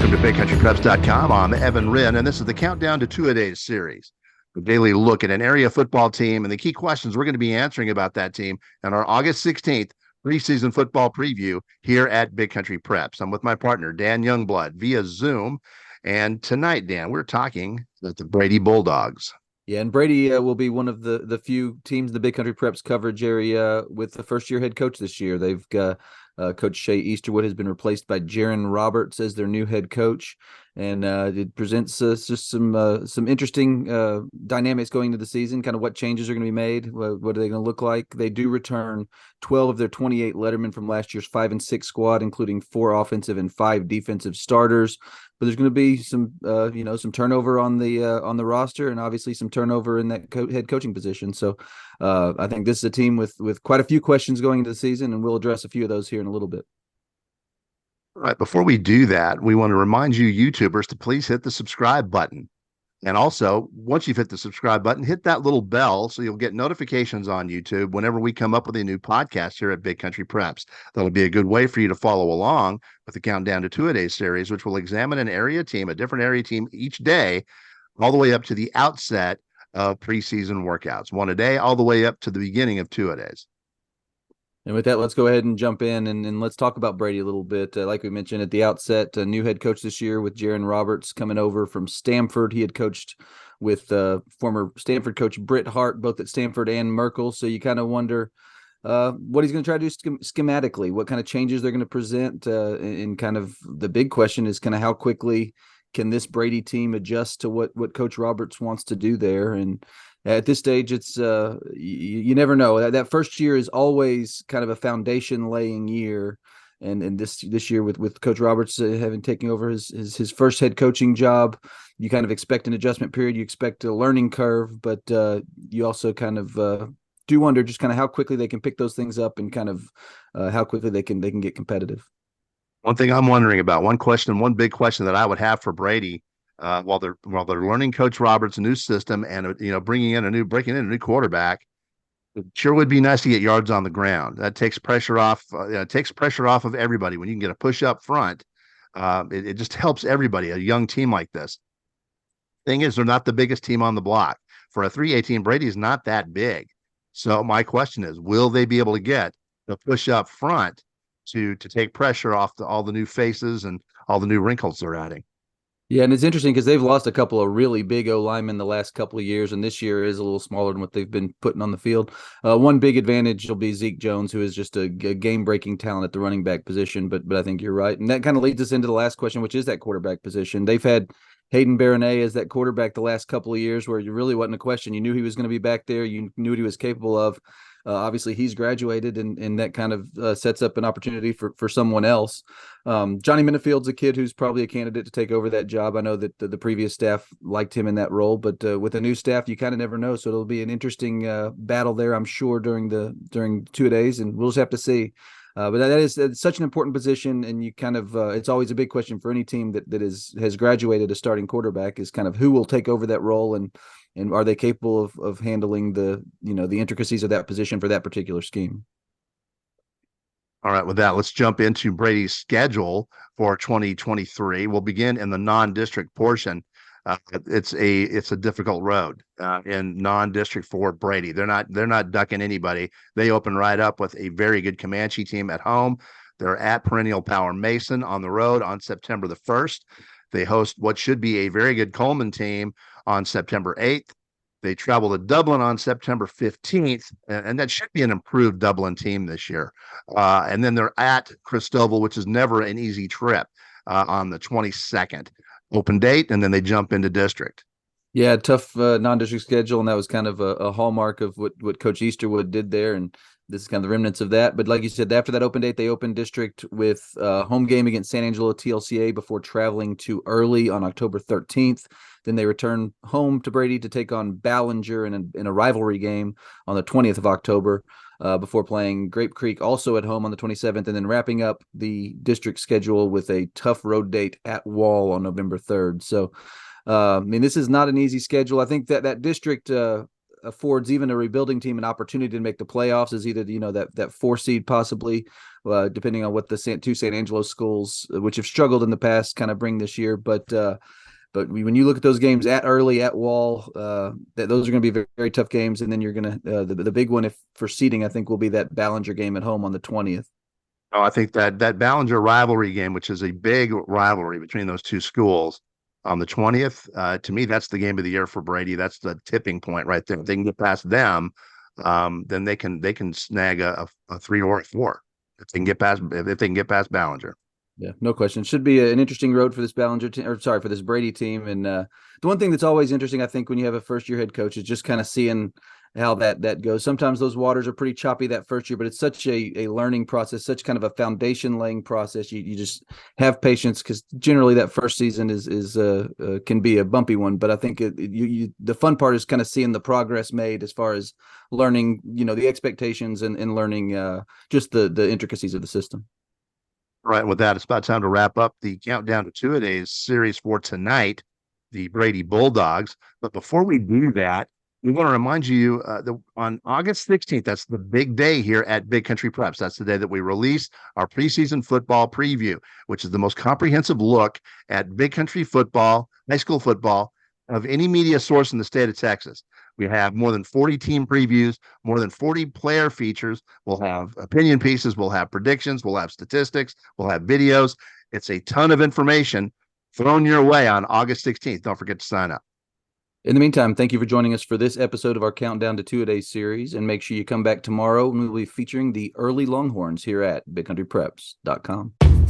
Welcome to BigCountryPreps.com. I'm Evan Wren, and this is the Countdown to Two-A-Days series, a daily look at an area football team and the key questions we're going to be answering about that team in our August 16th preseason football preview here at Big Country Preps. I'm with my partner, Dan Youngblood, via Zoom. And tonight, Dan, we're talking with the Brady Bulldogs. Yeah, and Brady will be one of the few teams in the Big Country Preps coverage area with the first-year head coach this year. They've got Coach Shea Easterwood has been replaced by Jaron Roberts as their new head coach, and it presents just some interesting dynamics going into the season. Kind of what changes are going to be made. What are they going to look like? They do return 12 of their 28 lettermen from last year's 5-6 squad, including 4 offensive and 5 defensive starters. But there's going to be some turnover on the roster, and obviously some turnover in that head coaching position. So I think this is a team with quite a few questions going into the season, and we'll address a few of those here in a little bit. All right, before we do that, we want to remind you YouTubers to please hit the subscribe button. And also, once you've hit the subscribe button, hit that little bell so you'll get notifications on YouTube whenever we come up with a new podcast here at Big Country Preps. That'll be a good way for you to follow along with the Countdown to Two-A-Days series, which will examine an area team, a different area team each day, all the way up to the outset of preseason workouts. One a day, all the way up to the beginning of Two-A-Days. And with that, let's go ahead and jump in and let's talk about Brady a little bit. Like we mentioned at the outset, a new head coach this year with Jaron Roberts coming over from Stanford. He had coached with former Stanford coach Britt Hart, both at Stanford and Merkel. So you kind of wonder what he's going to try to do schematically, what kind of changes they're going to present. And kind of the big question is kind of how quickly can this Brady team adjust to what Coach Roberts wants to do there. And at this stage, it's you never know. That first year is always kind of a foundation laying year, and this year with Coach Roberts having taken over his first head coaching job, you kind of expect an adjustment period. You expect a learning curve, but you also kind of do wonder just kind of how quickly they can pick those things up and kind of how quickly they can get competitive. One thing I'm wondering about, one big question that I would have for Brady. While they're learning Coach Roberts' new system and breaking in a new quarterback, it sure would be nice to get yards on the ground. That takes pressure off. It takes pressure off of everybody when you can get a push up front. It just helps everybody. A young team like this. Thing is, they're not the biggest team on the block. For a 3A team, Brady's not that big. So my question is, will they be able to get the push up front to take pressure off all the new faces and all the new wrinkles they're adding? Yeah, and it's interesting because they've lost a couple of really big O-linemen the last couple of years, and this year is a little smaller than what they've been putting on the field. One big advantage will be Zeke Jones, who is just a game-breaking talent at the running back position, but I think you're right. And that kind of leads us into the last question, which is that quarterback position. They've had Hayden Baronet as that quarterback the last couple of years where you really wasn't a question. You knew he was going to be back there. You knew what he was capable of. Obviously, he's graduated, and that kind of sets up an opportunity for someone else. Johnny Minifield's a kid who's probably a candidate to take over that job. I know that the previous staff liked him in that role, but with a new staff, you kind of never know. So it'll be an interesting battle there, I'm sure, during 2 days, and we'll just have to see. But that's such an important position, and you kind of it's always a big question for any team that has graduated a starting quarterback is kind of who will take over that role and are they capable of handling the intricacies of that position for that particular scheme? All right, with that, let's jump into Brady's schedule for 2023. We'll begin in the non-district portion. It's a difficult road in non-district for Brady. They're not ducking anybody. They open right up with a very good Comanche team at home. They're at Perennial Power Mason on the road on September the 1st. They host what should be a very good Coleman team on September 8th. They travel to Dublin on September 15th, and that should be an improved Dublin team this year. And then they're at Cristobal, which is never an easy trip, on the 22nd. Open date, and then they jump into district. Yeah, tough non-district schedule, and that was kind of a hallmark of what Coach Easterwood did there, and this is kind of the remnants of that. But like you said, after that open date, they opened district with a home game against San Angelo TLCA before traveling to Early on October 13th. Then they return home to Brady to take on Ballinger in a rivalry game on the 20th of October before playing Grape Creek also at home on the 27th, and then wrapping up the district schedule with a tough road date at Wall on November 3rd. So, this is not an easy schedule. I think that district affords even a rebuilding team an opportunity to make the playoffs is either that 4 seed possibly, depending on what the two San Angelo schools, which have struggled in the past, kind of bring this year. But when you look at those games at Early, at Wall, those are going to be very, very tough games. And then you're going to the big one for seeding, I think, will be that Ballinger game at home on the 20th. Oh, I think that Ballinger rivalry game, which is a big rivalry between those two schools, on the 20th, to me, that's the game of the year for Brady. That's the tipping point right there. If they can get past them, then they can snag a 3 or a 4 if they can get past Ballinger. Yeah, no question. Should be an interesting road for this Ballinger team, or sorry, for this Brady team. And the one thing that's always interesting, I think, when you have a first-year head coach is just kind of seeing how that goes. Sometimes those waters are pretty choppy that first year, but it's such a learning process, such kind of a foundation laying process. You just have patience, because generally that first season is can be a bumpy one. But I think the fun part is kind of seeing the progress made as far as learning, the expectations and learning just the intricacies of the system. Right. With that, it's about time to wrap up the Countdown to Two-A-Days series for tonight, the Brady Bulldogs. But before we do that, we want to remind you on August 16th, that's the big day here at Big Country Preps. That's the day that we release our preseason football preview, which is the most comprehensive look at Big Country football, high school football, of any media source in the state of Texas. We have more than 40 team previews, more than 40 player features. We'll have opinion pieces. We'll have predictions. We'll have statistics. We'll have videos. It's a ton of information thrown your way on August 16th. Don't forget to sign up. In the meantime, thank you for joining us for this episode of our Countdown to Two-A-Days series. And make sure you come back tomorrow when we'll be featuring the early Longhorns here at BigCountryPreps.com.